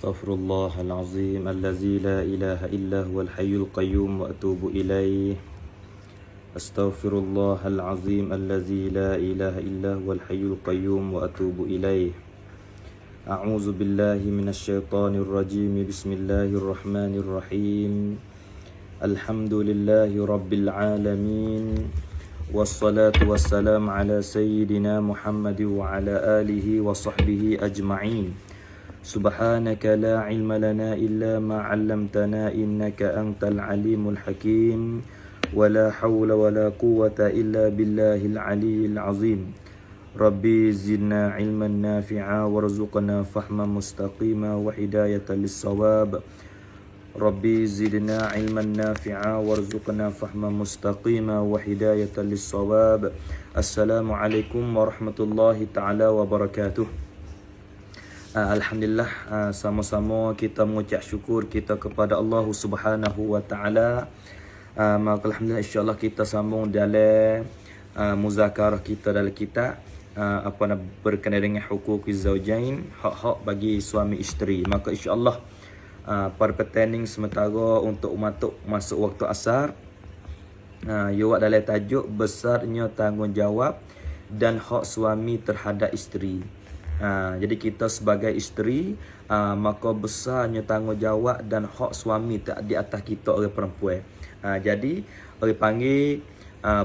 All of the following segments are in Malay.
أستغفر الله العظيم الذي لا إله إلا هو الحي القيوم وأتوب إليه. أستغفر الله العظيم الذي لا إله إلا هو الحي القيوم وأتوب إليه. أعوذ بالله من الشيطان الرجيم. بسم الله الرحمن الرحيم. الحمد لله رب العالمين، والصلاة والسلام على سيدنا محمد وعلى آله وصحبه أجمعين. سبحانك لا علم لنا إلا ما علمتنا إنك أنت العليم الحكيم، ولا حول ولا قوة إلا بالله العلي العظيم. ربي زدنا علما نافعا وارزقنا فهما مستقيما وهداية للصواب. ربي زدنا علما نافعا وارزقنا فهما مستقيما وهداية للصواب. السلام عليكم ورحمة الله تعالى وبركاته. Alhamdulillah, sama-sama kita mengucap syukur kita kepada Allah Subhanahu wa taala. Maka alhamdulillah, insya-Allah kita sambung dalam muzakarah kita dalam kitab berkenaan dengan huquqiz zaujain, hak-hak bagi suami isteri. Maka insya-Allah pada pertanding sementara untuk masuk waktu asar, awak dalam tajuk besarnya tanggungjawab dan hak suami terhadap isteri. Jadi kita sebagai isteri, maka besarnya tanggungjawab dan hak suami di atas kita orang perempuan. Jadi orang panggil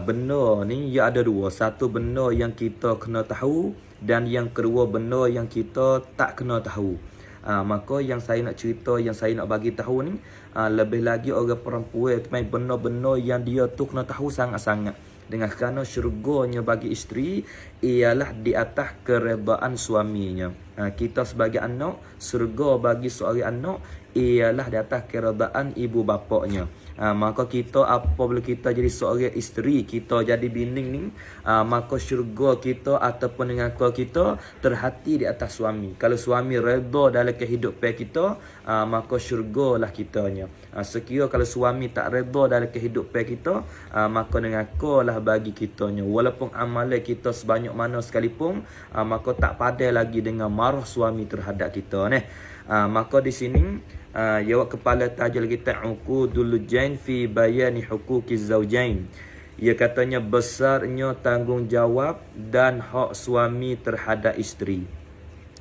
benda ni ia ada dua. Satu benda yang kita kena tahu, dan yang kedua benda yang kita tak kena tahu. Maka yang saya nak cerita, yang saya nak bagi tahu ni, lebih lagi orang perempuan benda-benda yang dia tu kena tahu sangat-sangat. Dengan kerana syurganya bagi isteri ialah di atas keredaan suaminya. Kita sebagai anak, syurga bagi seorang anak ialah di atas keredaan ibu bapaknya. Maka kita apabila kita jadi seorang isteri, kita jadi bini ni, maka syurga kita ataupun dengan kita terhati di atas suami. Kalau suami redha dalam kehidupan kita, maka syurgalah kitanya. Sekira kalau suami tak redha dalam kehidupan kita, maka neraka bagi kitanya. Walaupun amalan kita sebanyak mana sekalipun, maka tak padai lagi dengan marah suami terhadap kita ni. Maka di sini jawab kepala tajuk kita uqudul jain fi bayani huquqiz zaujain. Ia katanya besarnya tanggungjawab dan hak suami terhadap isteri.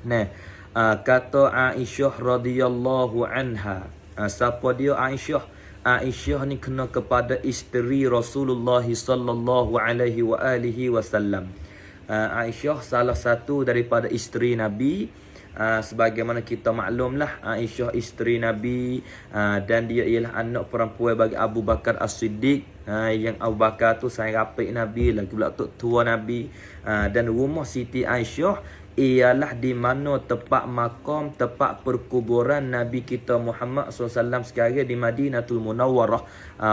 Nah, kata Aisyah radhiyallahu anha. Siapa dia Aisyah? Aisyah ni kena kepada isteri Rasulullah sallallahu alaihi wa alihi wasallam. Aisyah salah satu daripada isteri Nabi. Sebagaimana kita maklumlah, Aisyah isteri Nabi, dan dia ialah anak perempuan bagi Abu Bakar As-Siddiq. Yang Abu Bakar tu sayang rapik Nabi, lagi pula tua Nabi. Dan rumah Siti Aisyah ialah di mana tempat makam, tempat perkuburan Nabi kita Muhammad SAW sekarang di Madinatul Munawwarah.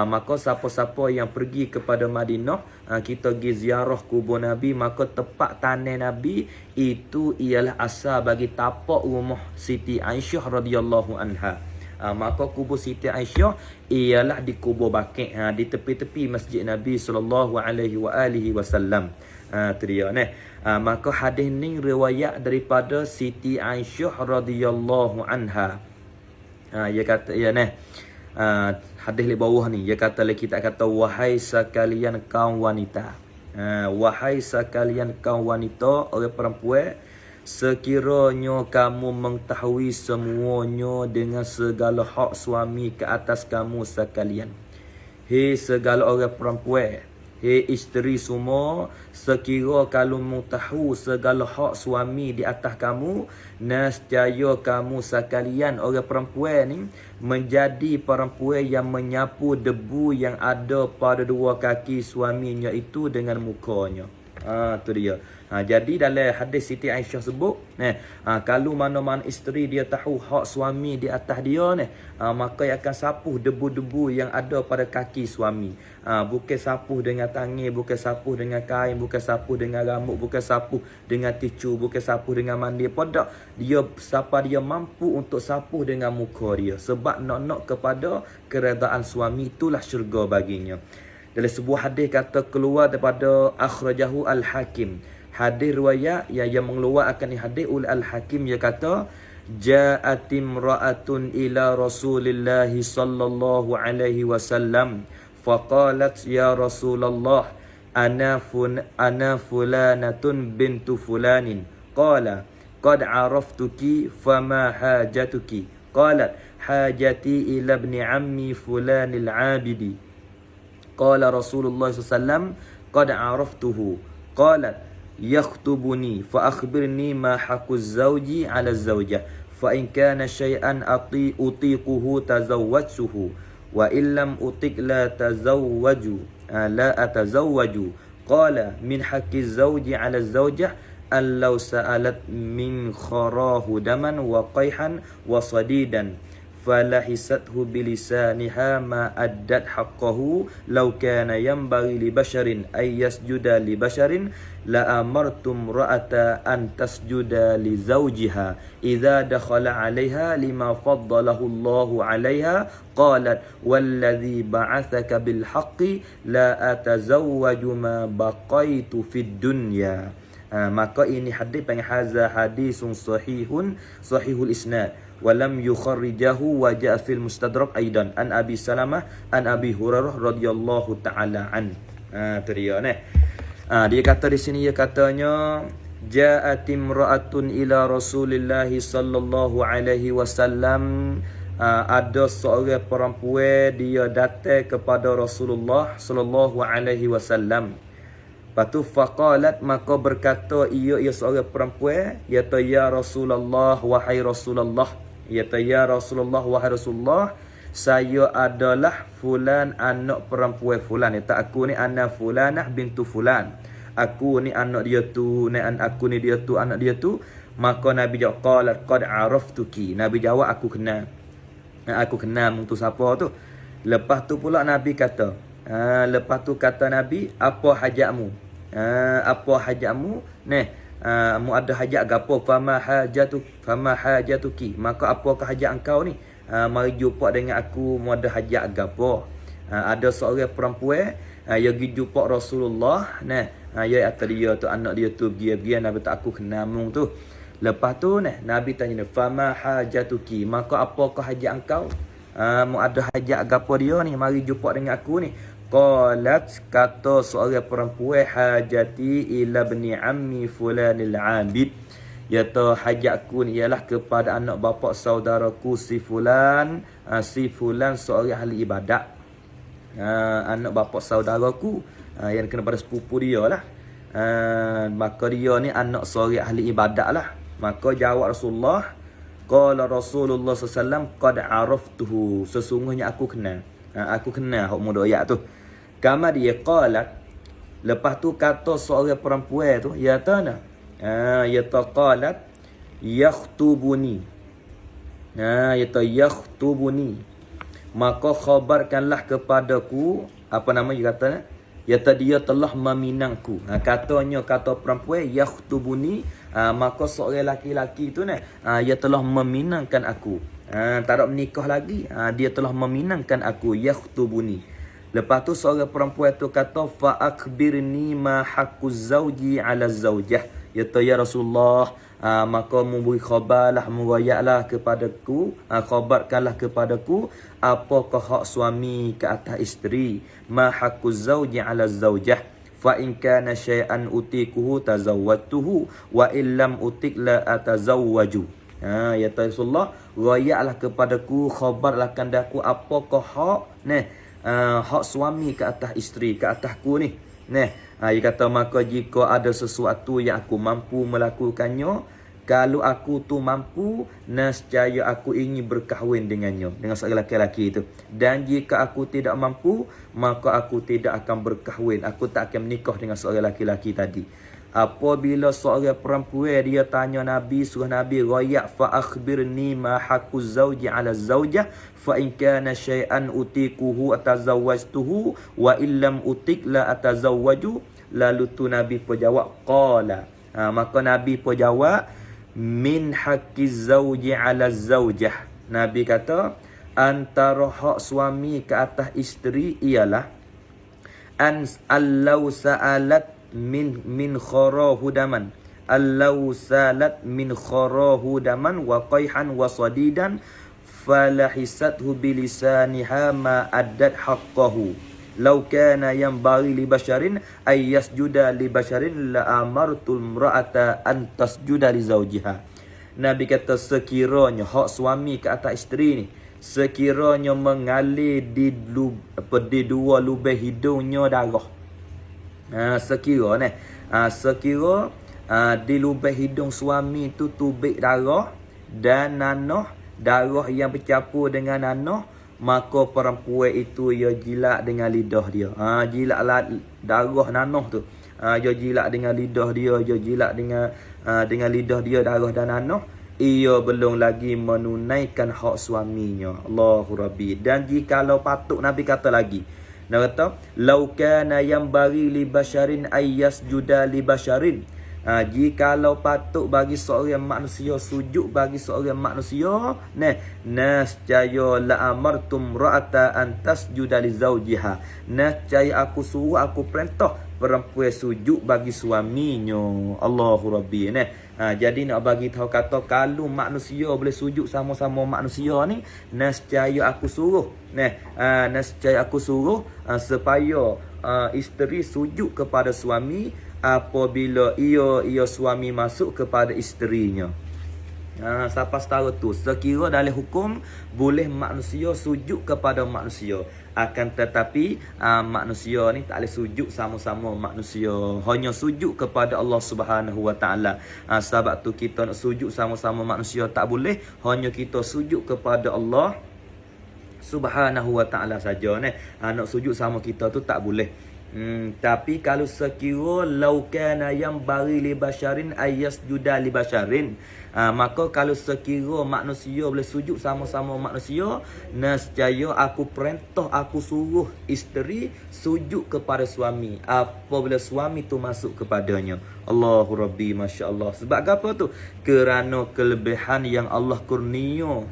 Maka siapa-siapa yang pergi kepada Madinah, kita pergi ziarah kubur Nabi, maka tempat tanah Nabi itu ialah asal bagi tapak rumah Siti Aisyah radhiyallahu anha. Maka kubur Siti Aisyah ialah di kubur Baqi', di tepi-tepi Masjid Nabi sallallahu alaihi wasallam. Tu dia ni. Maka hadis ni riwayat daripada Siti Aisyah radhiyallahu anha. Ia kata hadis di bawah ni, ia kata kita kata wahai sekalian kaum wanita. Wahai sekalian kaum wanita, orang perempuan, sekiranya kamu mengetahui semuanya dengan segala hak suami ke atas kamu sekalian. Hei segala orang perempuan, hei isteri semua, sekira kalau tahu segala hak suami di atas kamu, nescaya kamu sekalian orang perempuan ni menjadi perempuan yang menyapu debu yang ada pada dua kaki suaminya itu dengan mukanya. Tu dia. Jadi dalam hadis Siti Aisyah sebut, kalau mana-mana isteri dia tahu hak suami di atas dia ni, maka ia akan sapuh debu-debu yang ada pada kaki suami. Bukan sapuh dengan tangan, bukan sapuh dengan kain, bukan sapuh dengan rambut, bukan sapuh dengan tisu, bukan sapuh dengan mandi. Pada dia siapa dia mampu untuk sapuh dengan muka dia, sebab nak kepada keredaan suami, itulah syurga baginya. Dalam sebuah hadis kata keluar daripada akhrajahu al-Hakim. Hadis riwayat yang mengeluarkan hadis ul al-Hakim, dia kata ja'at imra'atun ila Rasulillah sallallahu alaihi wasallam faqalat ya Rasulullah ana fulanatun bintu fulanin qala qad araftuki fama hajatuki qalat hajati ila ibni ammi fulanil abidi qala Rasulullah sallallahu alaihi wasallam qad araftuhu qalat yakhtubuni fa akhbirni ma haqqu zawji 'ala zawjah fa in kana shay'an utiquhu tazawwajtuhu wa illam utiq la atazawwaju qala min haqqi zawji 'ala zawjah an law sa'alat min kharahu daman wa qayhan wa sadidan falahisathu bilisaniha ma addat haqqahu law kana yanbaghi li basharin ay yasjuda li basharin la amartum ra'ata an tasjuda li zawjiha idza dakhala 'alayha lima faddalahu Allahu 'alayha qalat walladhi ba'athaka bil haqqi la atazawwaju ma baqaitu fid dunya. Maka ini hadis panggil hadza hadisun sahihul isnad walam yukharrijahu wa ja'a fil mustadrak aidan an Abi Salamah an Abi Hurairah radhiyallahu taala an. Tu dia ni. Dia kata di sini dia katanya ja'at imra'atun ila Rasulillah sallallahu alaihi wasallam. Ada seorang perempuan dia datang kepada Rasulullah sallallahu alaihi wasallam. Patu faqalat maka berkata ia seorang perempuan ya Rasulullah wahai Rasulullah ya Rasulullah wahai Rasulullah saya adalah fulan anak perempuan fulan ya aku ni anak fulanah bintu fulan aku ni anak dia tu aku ni dia tu anak dia tu maka Nabi jawab qalat qad araftuki Nabi jawab aku kenal tu siapa tu. Lepas tu pula Nabi kata lepas tu kata Nabi apa hajatmu mu ada hajat gapo fama hajatuki maka apakah hajat engkau ni mari jumpa dengan aku mu ada hajat gapo. Ada seorang perempuan yang pergi jumpa Rasulullah ya kata dia tu anak dia tu dia Nabi tak aku kenal mung tu. Lepas tu Nabi tanya fama hajatuki maka apakah hajat engkau mu ada hajat gapo dia ni mari jumpa dengan aku ni. Qalat kata seorang perempuan hajati ila bni ammi fulanil abid iaitu hajatku ni ialah kepada anak bapa saudaraku si fulan seorang ahli ibadat. Anak bapa saudaraku yang kena pada sepupu dia lah. Maka dia ni anak seorang ahli ibadat lah. Maka jawab Rasulullah qala Rasulullah sallallahu alaihi wasallam qad araftuhu sesungguhnya aku kenal hak muda ayat tu. Kama dia qalat lepas tu kata seorang perempuan tu ya tana qalat yakhtubuni yakhtubuni maka khabarkanlah kepadaku apa nama dia kata dia telah meminangku. Kata perempuan yakhtubuni maka seorang laki-laki tu dia telah meminangkan aku. Tak ada menikah lagi dia telah meminangkan aku yakhtubuni. Lepas tu seorang perempuan tu kata fa akhbirni ma haqqu zawji 'ala zawjah ya Rasulullah maka memberi khabarlah murayaklah kepadaku khabarkanlah kepadaku apakah hak suami ke atas isteri ma haqqu zawji 'ala zawjah fa in kana syai'an utiquhu tazawwatuhu wa illam utiq la atazawwaju. Ya Rasulullah rayaklah kepadaku khabarlah kandaku apakah hak hak suami ke atas isteri ke atasku ni. Dia kata maka jika ada sesuatu yang aku mampu melakukannya kalau aku tu mampu nescaya aku ingin berkahwin dengannya dengan seorang lelaki itu. Dan jika aku tidak mampu maka aku tidak akan berkahwin aku tak akan menikah dengan seorang lelaki tadi. Apabila seorang perempuan dia tanya Nabi suruh Nabi rayak fa akhbirni ma haqqu zawji 'ala zawjah fa in kana syai'an utiquhu atazawwajtuhu wa illam utiq la atazawwaju. Lalu tu Nabi pun jawab qala maka Nabi pun jawab min haqqi zawji 'ala zawjah. Nabi kata antara hak suami ke atas isteri ialah an allau sa'alat min kharahu daman allau salat min kharahu daman wa qayhan wa sadidan falahisathu bilisaniha ma addat haqqahu law kana yanbaghi li basharin ay yasjuda li basharin la amartul imra'ata an tasjuda li zawjiha. Nabi kata sekiranya hak suami ke atas isteri ni sekiranya mengalir di dua lubang hidungnya darah. Sekira di lubang hidung suami tu tubik darah dan nanah, darah yang bercampur dengan nanah, maka perempuan itu ia jilat dengan lidah dia. Jilat darah nanah tu. Ia jilat dengan lidah dia, ia jilat dengan lidah dia darah dan nanah. Ia belum lagi menunaikan hak suaminya. Allahu Rabbi. Dan jikalau patut, Nabi kata lagi, Nabi kata, lau kana yanbaghi li basharin ayyasjuda li basharin. Jikalau patut bagi seorang manusia sujud bagi seorang manusia, nascaya la amartum ra'ata an tasjuda li zawjiha. Nascaya aku suruh, aku perintah perempuan sujud bagi suaminya. Allahu Rabbi. Jadi nak bagi tahu kata kalau manusia boleh sujud sama-sama manusia ni, nascaya aku suruh. Nascaya aku suruh supaya isteri sujud kepada suami apabila ia suami masuk kepada isterinya. Siapa tahu tu sekira dalam hukum boleh manusia sujud kepada manusia, akan tetapi manusia ni tak boleh sujud sama-sama manusia, hanya sujud kepada Allah Subhanahu Wa Taala. Sebab tu kita nak sujud sama-sama manusia tak boleh, hanya kita sujud kepada Allah Subhanahu Wa Taala saja. Nak sujud sama kita tu tak boleh. Tapi kalau sekira lau kana yanbaghi li basharin ayyasjuda li basharin, maka kalau sekira manusia boleh sujud sama-sama manusia, nescaya aku perintah, aku suruh isteri sujud kepada suami apabila suami tu masuk kepadanya. Allahu Rabbi, masya-Allah. Sebab apa tu? Kerana kelebihan yang Allah kurnia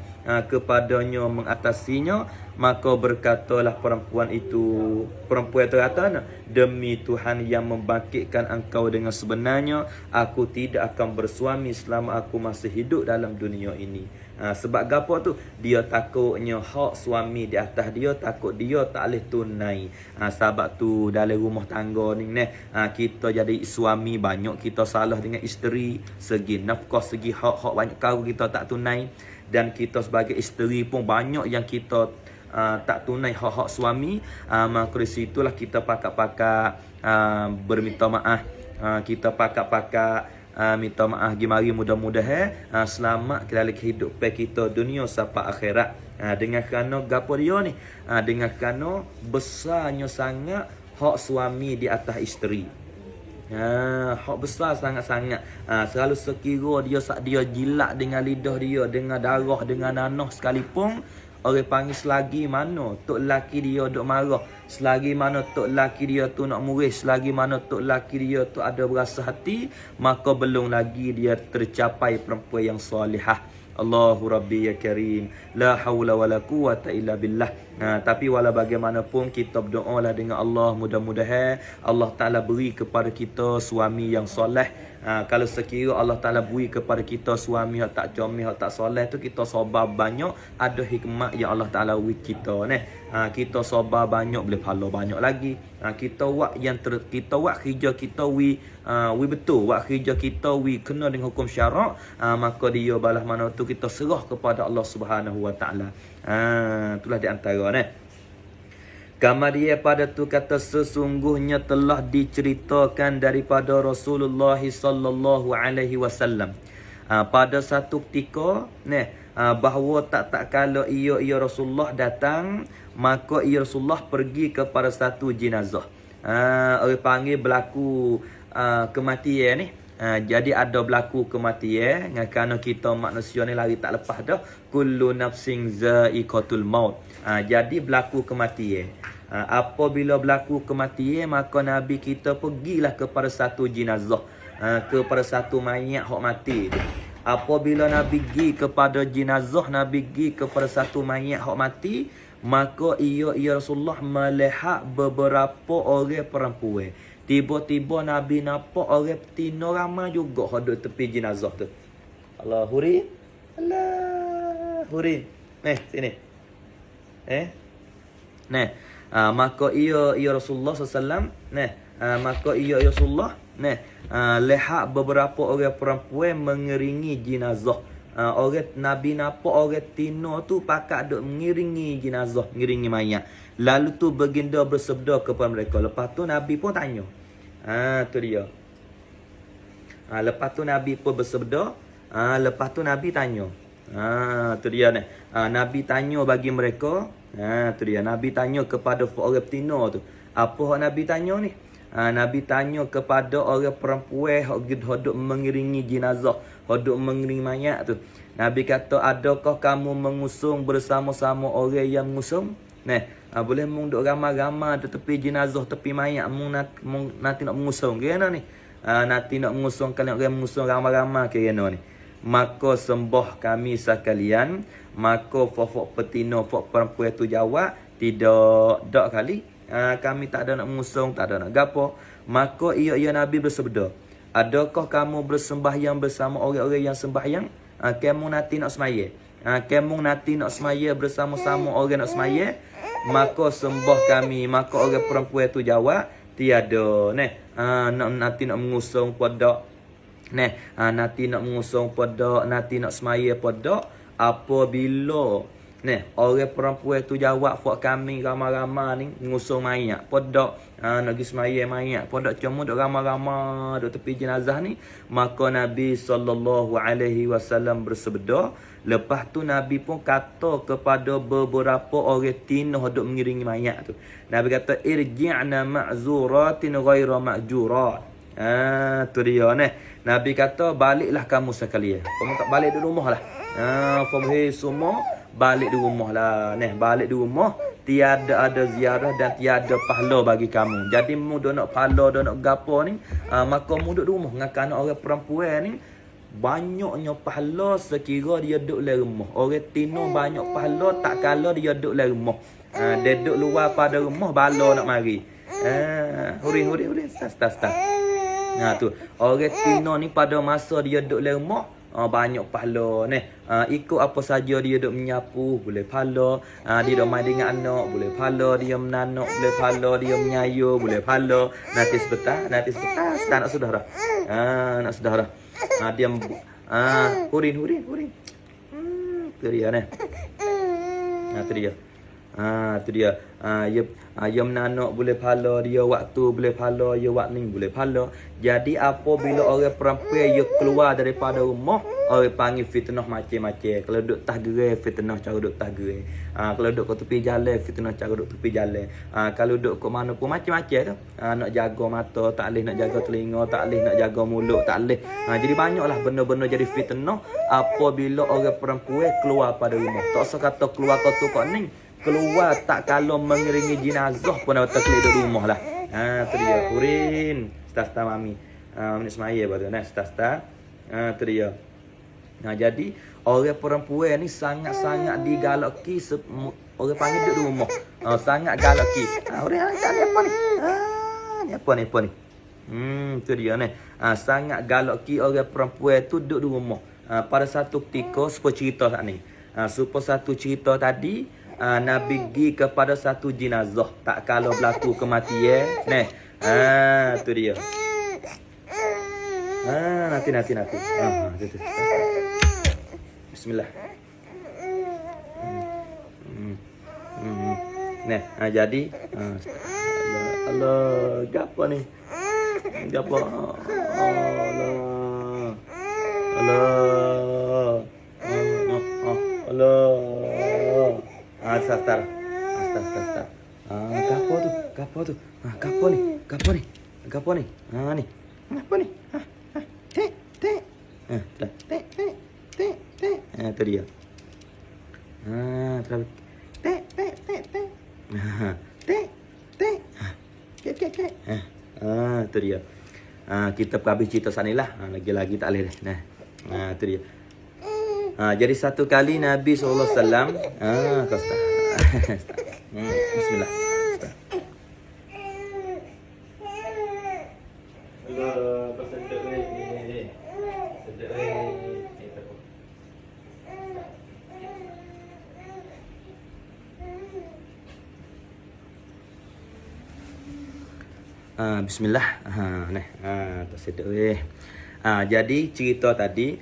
kepadanya mengatasinya, maka berkatalah perempuan itu kata, demi Tuhan yang membangkitkan engkau dengan sebenarnya, aku tidak akan bersuami selama aku masih hidup dalam dunia ini. Sebab apa tu? Dia takutnya hak suami di atas dia, takut dia tak boleh tunai. Sebab tu dalam rumah tangga ni kita jadi suami banyak kita salah dengan isteri, segi nafkah, segi hak banyak kau kita tak tunai. Dan kita sebagai isteri pun banyak yang kita tak tunai hak-hak suami. Maka dari situlah kita pakak-pakak berminta maaf. Kita pakak-pakak minta maaf gimari, mudah-mudahan selamat dalam kehidupan kita dunia sampai akhirat. Dengan kerana gapo dia ni? Dengan kerana besarnya sangat hak suami di atas isteri. Hak besar sangat-sangat. Selalu sekira dia jilat dengan lidah dia, dengan darah, dengan nanah sekalipun, orang panggil selagi mana tok laki dia duk marah, selagi mana tok laki dia tu nak murid, selagi mana tok laki dia tu ada berasa hati, maka belum lagi dia tercapai perempuan yang solihah. Allahu Rabbi ya Karim, la haula wala quwata illa billah. Tapi walau bagaimanapun kita berdoalah dengan Allah, mudah-mudahan Allah Ta'ala beri kepada kita suami yang soleh. Kalau sekira Allah Ta'ala beri kepada kita suami yang tak comel, yang tak soleh tu, kita sabar banyak, ada hikmat yang Allah Ta'ala beri kita kita sabar banyak, boleh pahala banyak lagi. Kita buat kita buat kerja kita we betul, buat kerja kita we kena dengan hukum syarak, maka dia balas mana tu kita serah kepada Allah Subhanahu Wa Ta'ala. Itulah di antara Kamar dia pada tu kata, sesungguhnya telah diceritakan daripada Rasulullah sallallahu alaihi wasallam pada satu ketika bahawa tak kala ia Rasulullah datang, maka ia Rasulullah pergi kepada satu jenazah. Orang panggil berlaku kematian ni. Jadi ada berlaku kematian, kerana kita manusia ni lari tak lepas dah, kullu nafsin za'iqatul maut. Jadi berlaku kematian. Apabila berlaku kematian, maka Nabi kita pergilah kepada satu jenazah, kepada satu mayat hak mati tu. Apabila Nabi pergi kepada jenazah, Nabi pergi kepada satu mayat hak mati, maka ia Rasulullah melihat beberapa orang perempuan. Tiba-tiba Nabi nampak orang betina ramai juga hodok tepi jenazah tu. Allah Hurin. Allah Hurin. Sini. Maka ia Rasulullah SAW. Maka ia Rasulullah. Lihat beberapa orang perempuan mengiringi jenazah. Orang Nabi nampak orang tino tu pakat duk mengiringi jenazah, mengiringi mayat. Lalu tu baginda bersabda kepada mereka. Lepas tu Nabi pun tanya. Tu dia. Lepas tu Nabi pun bersabda. Lepas tu Nabi tanya. Tu dia ni. Nabi tanya bagi mereka. Tu dia. Nabi tanya kepada orang tino tu. Apa yang Nabi tanya ni? Nabi tanya kepada orang perempuan hodok mengiringi jenazah, hodok mengiringi mayat tu. Nabi kata, adakah kamu mengusung bersama-sama orang yang mengusung? Boleh mung duk ramai-ramai di tepi jenazah, tepi mayat mung nanti nak mengusung kena ni. Nanti nak mengusung kalian orang mengusung ramai-ramai kena ni. Maka sembah kami sekalian. Maka fok petino, fok perempuan tu jawab, tidak, dak kali. Kami tak ada nak mengusung, tak ada nak gapo. Maka ia Nabi bersabda, adakah kamu bersembahyang bersama orang-orang yang sembahyang? Kamu nanti nak semaya. Kamu nanti nak semaya bersama-sama orang nak semaya. Maka sembah kami. Maka orang perempuan tu jawab, tiada. Nanti nak mengusung pada. Nanti nak mengusung pada, nanti nak semaya pada. Apabila orang perempuan tu jawab, fak kami ramai-ramai ni ngusung mayat podak, nak pergi semaya mayat podak, cuma duk ramai-ramai duk tepi jenazah ni. Maka Nabi SAW bersabda. Lepas tu Nabi pun kata kepada beberapa orang tino duk mengiringi mayat tu. Nabi kata, irji'na ma'zuratin ghaira ma'jurat. Tu dia ni. Nabi kata, baliklah kamu sekalian. Kamu tak balik di rumah lah. Semua balik di rumah lah. Balik di rumah. Tiada ada ziarah dan tiada pahala bagi kamu. Jadi mu duk nak pahala, duk nak gapo ni, maka mu duduk di rumah. Ngakan orang perempuan ni banyaknya pahala sekira dia duduk di rumah. Orang tino banyak pahala tak kala dia duduk di rumah. Dia duduk luar pada rumah bala nak mari. Huri start. Tu orang tino ni pada masa dia duduk di rumah, banyak pahala ni. Ikut apa saja dia duk menyapu boleh pahala. Dia duk main dengan anak boleh pahala. Dia menanak boleh pahala. Dia menyayu boleh pahala. Nanti sebentar start nak sudah dah. Nak sudah dah. Dia hurin. Tu dia ni. Tu dia. Tu dia. Dia menanak boleh pahala. Dia waktu boleh pahala. Dia waktu ni boleh pahala. Jadi apabila orang perempuan dia keluar daripada rumah, orang panggil fitnah macam-macam. Kalau duduk tah gerai, fitnah cara duduk tah gerai. Kalau duduk ke tepi jalan, fitnah cara duduk tepi jalan. Kalau duduk ke mana pun macam-macam tu. Nak jaga mata, tak boleh. Nak jaga telinga, tak boleh. Nak jaga mulut, tak boleh. Jadi banyaklah benda-benda jadi fitnah apabila orang perempuan keluar pada rumah. Tak usah kata keluar kau tu kau ni. Keluar tak kalau mengiringi jenazah pun dah terkelik di rumah lah. Tu dia. Hurin. Start mami. Minit semaya baru. Start. Tu dia. Jadi orang perempuan ni sangat-sangat digalaki. Orang panggil duduk di rumah. Sangat galaki. Orang ni apa ni? Ni apa ni? Tu dia ni. Sangat galaki orang perempuan tu duduk di rumah. Pada satu ketika, sebuah cerita saat ni. Satu cerita tadi, Nabi pergi kepada satu jenazah. Tak kalau berlaku kematian. Tu dia. Nanti. Bismillah. Jadi Allah gapo ni? Gapo? Allah. Start. Gapo tu? Gapo ni? Ni. Apa ni? Tu dia. Terus. Tu dia. Kita habis cerita sana lah. Lagi-lagi tak boleh dah. Tu dia. Jadi satu kali Nabi SAW kau start. Bismillah. Bismillah. Tak sedap jadi cerita tadi,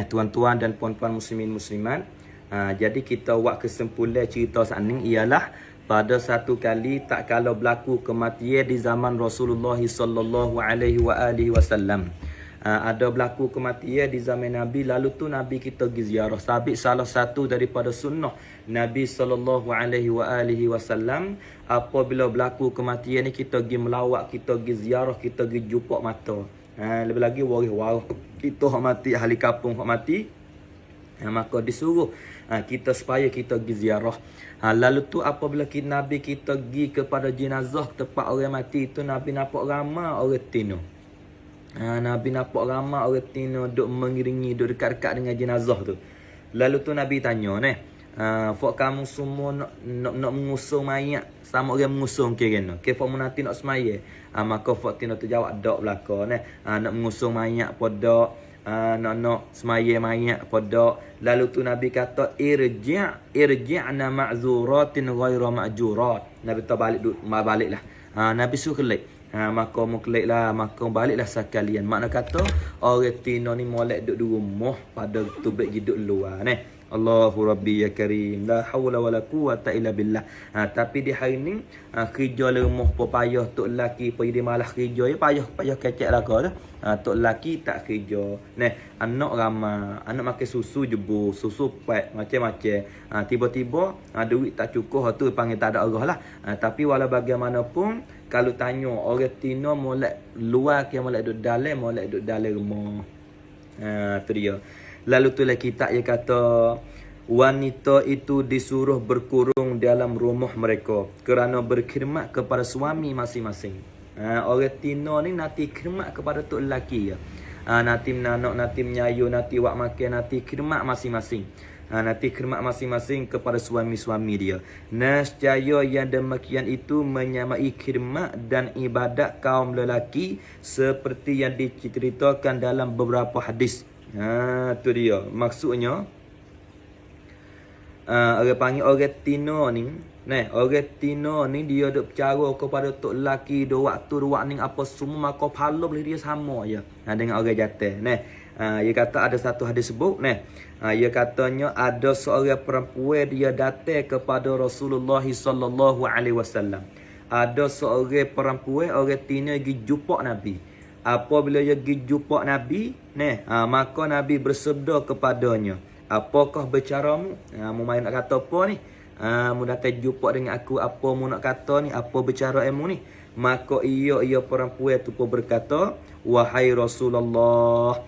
tuan-tuan dan puan-puan muslimin muslimat. Jadi kita buat kesimpulan cerita saat ni ialah pada satu kali tak kala berlaku kematian di zaman Rasulullah sallallahu alaihi wasallam. Ada berlaku kematian di zaman Nabi, lalu tu Nabi kita pergi ziarah. Sabit salah satu daripada sunnah Nabi sallallahu alaihi wasallam, apabila berlaku kematian ni kita pergi melawat, kita pergi ziarah, kita pergi jumpa mata. Lebih lagi waris kita hak mati, ahli kampung hak mati. Maka disuruh kita supaya kita pergi ziarah. Lalu tu apabila Nabi kita pergi kepada jenazah tempat orang mati itu, Nabi nampak ramai orang tino. Nabi nampak ramai orang tino duk mengiringi, duk dekat-dekat dengan jenazah tu. Lalu tu Nabi tanya fok kamu semua nak mengusung mayat sama orang mengusung kena. Ke fok nanti nak semaya. Maka fok tino tu jawab dak belaka nak mengusung mayat pada nak semaya mayat pada. Lalu tu Nabi kata irji'na ma'zuratin ghaira ma'jurat. Nabi tak baliklah. Nabi suruh kelik. Maka mu keliklah, maka baliklah sekalian. Makna kata orang tino ni molek duduk di rumah pada tubik hidup luar Allahu Rabbi ya Karim, la hawla wala quwata illa billah. Tapi di hari ni kerja lemah payah tok lelaki pergi dia malah kerja ya payah kecek lah kau tu. Tok lelaki tak kerja. Anak ramai, anak makan susu jebu, susu pek macam-macam. Tiba-tiba duit tak cukup, tu panggil tak ada arah lah. Tapi walau bagaimanapun kalau tanya orang tino molek luar ke molek duduk dalam rumah. Tu dia. Lalu tu lah kita kata wanita itu disuruh berkurung dalam rumah mereka kerana berkhidmat kepada suami masing-masing. Orang tino ni nanti khidmat kepada tok lelaki ya. Nanti menanak, nanti menyayu, nanti wak makan, nanti khidmat masing-masing. Nanti khidmat masing-masing kepada suami-suami dia. Nescaya yang demikian itu menyamai khidmat dan ibadat kaum lelaki seperti yang diceritakan dalam beberapa hadis. Tu dia. Maksudnya orang panggil orang tino ni. Orang tino ni dia duk bercara kepada tok lelaki dua waktu ni apa semua, maka pahala boleh dia sama je dengan orang jatuh. Dia kata ada satu hadis sebut dia katanya ada seorang perempuan dia datang kepada Rasulullah sallallahu alaihi wasallam. Ada seorang perempuan orang tino pergi jumpa Nabi. Apabila dia pergi jumpa Nabi, maka Nabi bersabda kepadanya, apakah bercaramu? Mu main nak kata apa ni? Mu datang jumpa dengan aku, apa mu nak kata ni? Apa bercara emu ni? Maka ia perempuan tu pun berkata, wahai Rasulullah,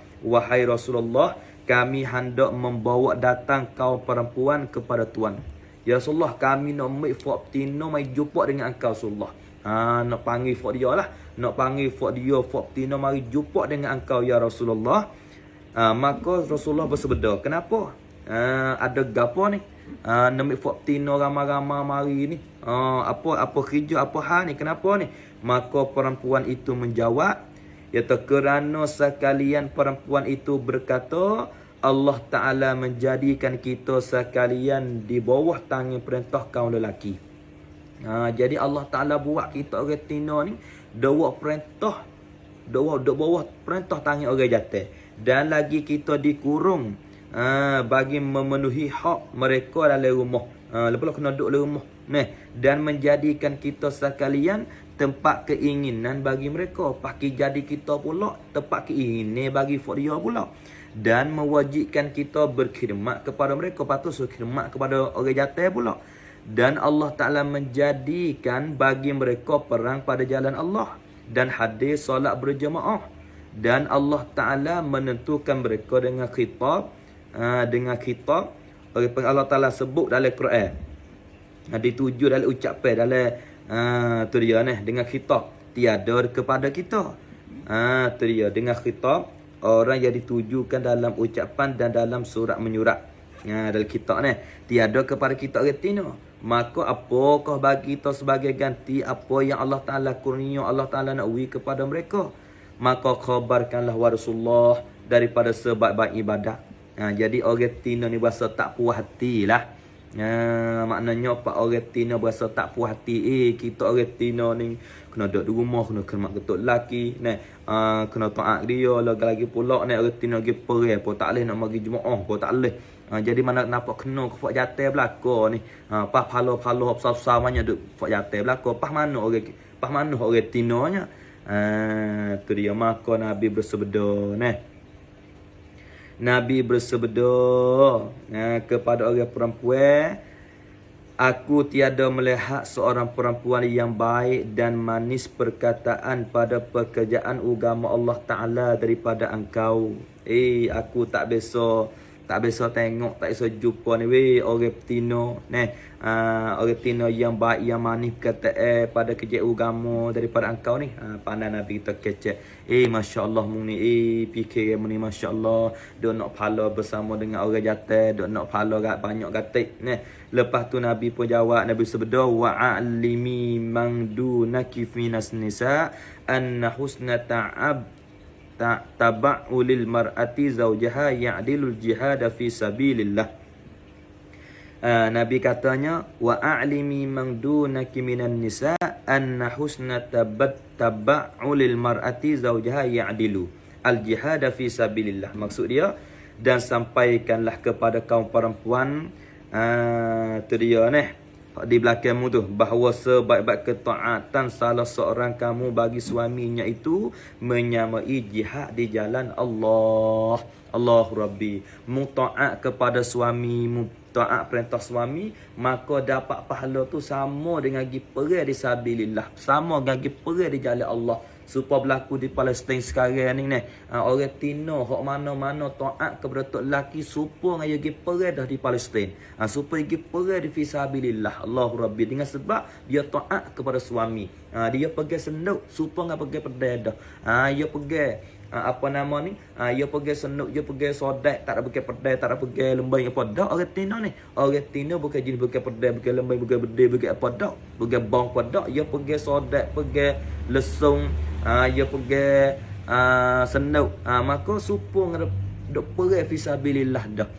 kami hendak membawa datang kaum perempuan kepada Tuan. Ya Rasulullah, kami nak mai fok tino mai jumpa dengan engkau Rasulullah. Nak panggil fok dia lah. Nak panggil fok dia, fok tino mari jumpa dengan engkau ya Rasulullah. Maka Rasulullah bersabda, kenapa? Ada gapo ni? Nak fok tino ramai-ramai mari ni. Apa kerja, apa hal ni? Kenapa ni? Maka perempuan itu menjawab, iaitu kerana sekalian perempuan itu berkata, Allah Ta'ala menjadikan kita sekalian di bawah tangan perintah kaum lelaki. Jadi Allah Ta'ala buat kita orang tino ni dua perintah, dua bawah perintah tangan orang jatuh. Dan lagi kita dikurung bagi memenuhi hak mereka dalam rumah. Lepas kena duduk dalam rumah. Dan menjadikan kita sekalian tempat keinginan bagi mereka. Pakai jadi kita pula tempat keinginan bagi dia pula. Dan mewajibkan kita berkhidmat kepada mereka. Lepas tu khidmat kepada orang jatuh pula. Dan Allah Ta'ala menjadikan bagi mereka perang pada jalan Allah. Dan hadir solat berjemaah. Dan Allah Ta'ala menentukan mereka dengan khitab. Allah Ta'ala sebut dalam Quran. Dituju dalam ucapan dalam tu dia dengan khitab. Tiada kepada kita. Tu dia dengan khitab. Orang yang ditujukan dalam ucapan dan dalam surat menyurat. Dalam kitab tiada kepada kita orang tino. Maka apakah bagi kita sebagai ganti apa yang Allah Ta'ala kurnia, Allah Ta'ala nak beri kepada mereka? Maka khabarkanlah wa Rasulullah daripada sebaik-baik ibadah. Jadi orang tino ni berasa tak puas hati lah. Maknanya pak orang Tino berasa tak puas hati. Kita orang Tino ni kena duduk di rumah, kena khidmat ketuk lelaki. Kena taat dia. Lagi pula ni orang Tino pergi perih pun tak boleh nak pergi jemaah pun tak boleh. Jadi mana nampak kena ke fak jatuh belaka ni. Pas palo-palo besar-besar banyak duk fak jatuh belaka. Pas mana orang Tino nya. Tu dia maka Nabi bersabda ni. Nabi bersabda kepada orang perempuan, aku tiada melihat seorang perempuan yang baik dan manis perkataan pada pekerjaan agama Allah Ta'ala daripada engkau. Aku tak biasa tengok, tak biasa jumpa ni orang Tino orang Tino yang baik, yang manis perkataan pada kerja agama daripada engkau ni. Pandai Nabi kita kecek. Masya Allah mu ni, fikir mu ni Masya Allah. Duk nak pahala bersama dengan orang jatuh, duk nak pahala banyak gatik. Lepas tu Nabi pun jawab, Nabi sebeda wa'alimi mangdunaki finas nisa anna husna taba'u lil mar'ati zawjaha ya'dilul jihad fi sabilillah. Nabi katanya wa'alimi mangdunaki minan nisa anna husna taba'u lil mar'ati zawjaha ya'dilu al jihad fi sabilillah. Maksud dia, dan sampaikanlah kepada kaum perempuan tu dia di belakangmu tu, bahawa sebaik-baik ketaatan salah seorang kamu bagi suaminya itu menyamai jihad di jalan Allah. Allahu Rabbi. Muta'at kepada suami, muta'at perintah suami, maka dapat pahala tu sama dengan pergi perang di sabilillah, sama dengan pergi perang di jalan Allah. Supaya berlaku di Palestin sekarang ni orang Tino hak mana-mana taat kepada tok lelaki supaya dengan pergi perang dah di Palestin. Supaya pergi perang di fisabilillah. Allahu Rabbi. Dengan sebab dia taat kepada suami. Dia pergi senduk supaya pergi pedai dah. Dia pergi apa nama ni, dia pergi senuk, dia pergi sodak, tak ada pergi pedai, tak ada pergi lembai apa dak. Orang Tino ni, orang Tino bukan jenis pergi pedai, pergi lembai, pergi bedai, pergi apa dak, pergi bang apa dak. Dia pergi sodak, pergi lesung, dia pergi senuk. Maka supung dok pergi fisabilillah dah.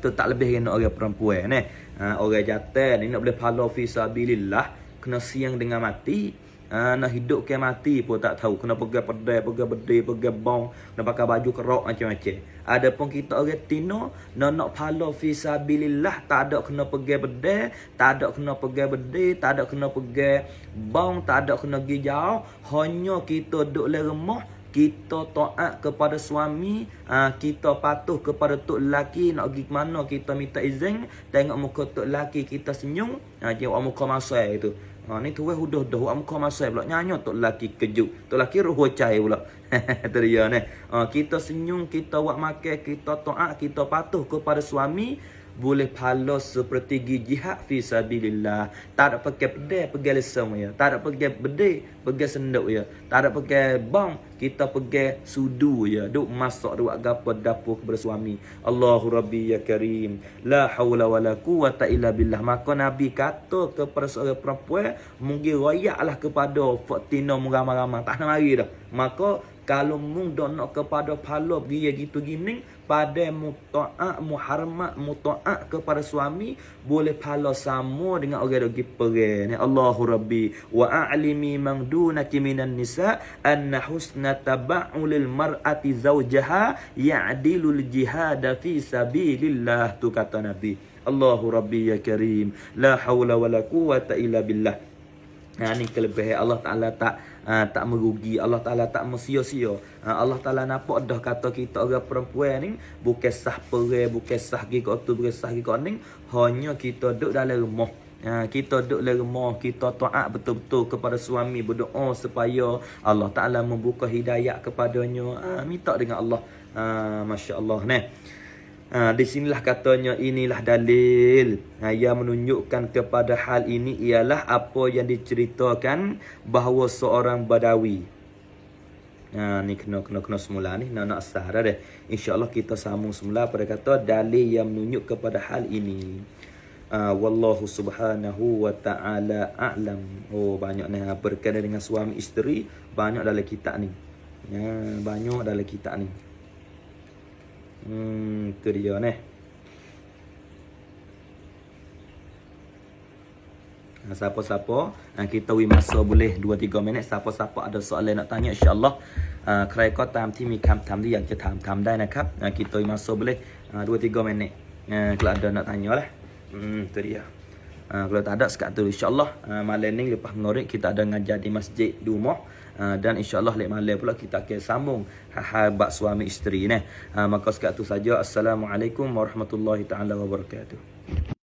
Tu tak lebih kena orang perempuan ni. Orang jantan ni nak boleh pahala fisabilillah kena siang dengan mati. Nak hidup ke mati pun tak tahu. Kena pergi pedai, pergi bedai, pergi bong, kena pakai baju kerok macam-macam. Adapun kita orang Tino nak pahala fisabilillah, tak ada kena pergi bedai, tak ada kena pergi bedai, tak ada kena pergi bong, tak ada kena pergi jauh. Hanya kita duduk le rumah, kita taat kepada suami, kita patuh kepada tok lelaki. Nak pergi ke mana kita minta izin, tengok muka tok lelaki kita senyum, jawab muka masai itu. Ni tu hudah muka masai pula nyanyi tok lelaki kejut, tok lelaki roh cai pula. Tu dia ni. Kita senyum, kita buat makan, kita taat, kita patuh kepada suami, boleh pahala seperti jihad fi sabilillah. Tak ada pakai pedai, pergi lesung ya. Tak ada pakai bedai, pergi senduk ya. Tak ada pakai bang, kita pergi sudu ya. Duk masak, duk gapo dapur kepada suami. Allahu Rabbi ya Karim. La haula wala quwata illa billah. Maka Nabi kata kepada seorang perempuan, mungkin royaklah kepada Fatina ramai-ramai. Tak nak mari dah. Maka kalau mung dak nak kepada pahala dia gitu gini, pada muta'at, muharmat, muta'at kepada suami, boleh pahala sama dengan orang yang pergi perang. Allahu Rabbi. Wa a'limi mangdunaki minan nisa anna husna taba'ulil mar'ati zawjaha ya'dilul jihada fi sabilillah. Tu kata Nabi. Allahu Rabbi ya Karim. La hawla wa la quwata illa billah. Ni kelebihan Allah Ta'ala tak merugi. Allah Ta'ala tak mesia-sia. Allah Ta'ala nampak dah kata kita orang perempuan ni bukan sah perang, bukan sah pergi kat tu, bukan sah pergi kat ni. Hanya kita duduk dalam rumah. Kita duduk dalam rumah, kita taat betul-betul kepada suami, berdoa supaya Allah Ta'ala membuka hidayah kepadanya. Minta dengan Allah. Masya Allah ni. Di sinilah katanya inilah dalil yang menunjukkan kepada hal ini ialah apa yang diceritakan bahawa seorang Badawi. Ni kena semula ni nak sah dah. InsyaAllah kita sambung semula pada kata dalil yang menunjuk kepada hal ini. Wallahu subhanahu wa ta'ala a'lam. Banyak ni berkaitan dengan suami isteri, banyak dalam kitab ni. Banyak dalam kitab ni. Tu dia ni. Siapa-siapa kita wi masa boleh 2-3 minit. Siapa-siapa ada soalan nak tanya, insya-Allah ใครก็ตามที่มีคำถามที่อยากจะถามได้นะครับ kita wi masa boleh 2-3 minit. Kalau ada nak tanya lah. Tu dia. Kalau tak ada sekat tu, insya-Allah malam ni lepas maghrib kita ada ngajar di masjid di rumah. Dan insya-Allah lek malam pula kita akan sambung hal bab suami isteri ni. Maka sekat tu saja. Assalamualaikum warahmatullahi taala wabarakatuh.